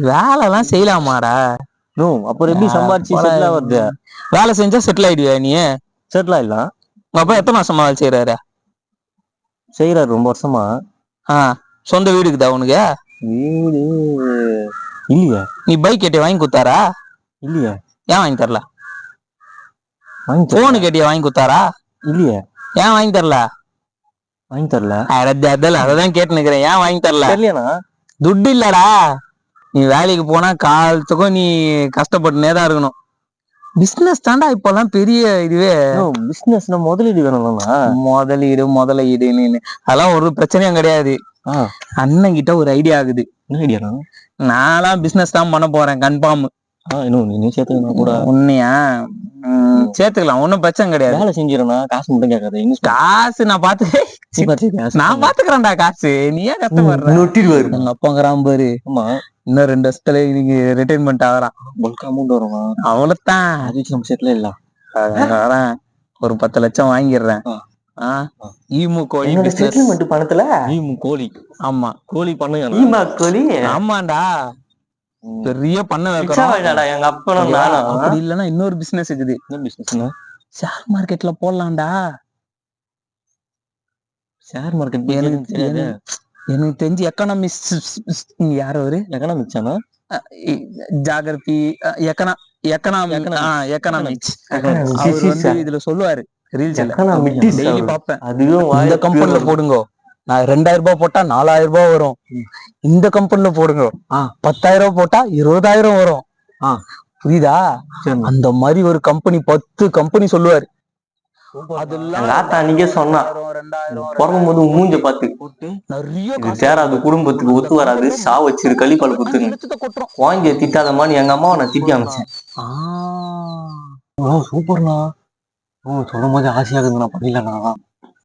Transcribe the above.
வேலை எல்லாம் செய்யலாமாடா? அப்புறம் எப்படி சம்பாதிச்சு செட்டில் ஆகுறது? வேலை செஞ்சா செட்டில் ஆயிடுவியா நீ? செட்டில் ஆயிடலாம். உங்க அப்பா எத்தனை மாசமா வேலை செய்யறாரு? ரொம்ப வருஷமா. சொந்த வீடு இருக்குதா உனக்கு? வீடு இல்லையா? நீ பைக் கேட்டிய வாங்கி கொடுத்தாரா? இல்லையா. ஏன் வாங்கி தரல? போனு கேட்டிய வாங்கி கொடுத்தாரா? இல்லையா. ஏன் வாங்கி தரல? அததான் கேட்டு நிக்கிறேன். ஏன் வாங்கி தரல? தெரியலண்ணா. துட்டு இல்லடா. நீ வேலைக்கு போனா காலத்துக்கும் நீ கஷ்டப்பட்டுனேதான் இருக்கணும். பிசினஸ் தாண்டா இப்பெல்லாம் பெரிய இதுவே. பிசினஸ்னா முதலீடு வேணும்னா முதலீடுன்னு அதெல்லாம் ஒரு பிரச்சனையும் கிடையாது. அண்ணன் கிட்ட ஒரு ஐடியா ஆகுது. என்ன ஐடியா? நான்லாம் பிசினஸ் தான் பண்ண போறேன் கன்ஃபார்ம். கூட உன்னையா சேர்த்துக்கலாம், ஒன்னும் பிரச்சனை கிடையாது. வேலை செஞ்சிடனா காசு மட்டும் கேட்காது. காசு நான் நான் பாத்துக்கிறேன்டா. காசு நீ ஏன் கஷ்டப்படுற? எங்க அப்பாங்கிறான் பாரு. இன்னும் 2 வருஷத்துல நீங்க ரிட்டைர்மெண்ட் ஆகிறான். பல்க் அமௌண்ட் வரும். அவ்வளவுதான். நம்ம செட்டில் இல்ல. ஒரு 10 லட்சம் வாங்கிடுறேன். ஈமு கோழி பணத்துல கோழி. ஆமா, கோழி பண்ண கோழி. ஆமாண்டா, பெரிய பண்ண வைக்கிறோம். எங்க அப்பா அப்படி இல்லன்னா இன்னொரு பிசினஸ் இருக்குது. என்ன பிசினஸ்? ஷேர் மார்க்கெட்ல போடலாம்டா. ஷேர் மார்க்கெட் எனக்கு தெரிஞ்சு எக்கனாமிக்ஸ் யார் அவரு? எக்கனாமிக்ஸானா? Geography economics. அவர் வந்து இதுல சொல்லுவாரு ரீல்ஸ்ல. டெய்லி பாப்பேன். இந்த கம்பெனில போடுங்க, நான் 2000 ரூபாய் போட்டா 4000 ரூபாய் வரும். இந்த கம்பெனில போடுங்க 10,000 ரூபாய் போட்டா 20,000 வரும். புரியுதா? அந்த மாதிரி ஒரு கம்பெனி 10 கம்பெனி சொல்லுவாரு. நீங்க சொன்னா பிறக்கும்போது மூஞ்ச பாத்து சேராது, குடும்பத்துக்கு ஒத்து வராது, சா வச்சிரு, கழிப்பால் குத்துங்க, வாங்கி திட்டாதமான்னு எங்க அம்மாவை நான் திட்டி அமைச்சேன். சூப்பர்ண்ணா. சொல்லும் போது ஆசையாகுதுண்ணா, பண்ணிடலாம்.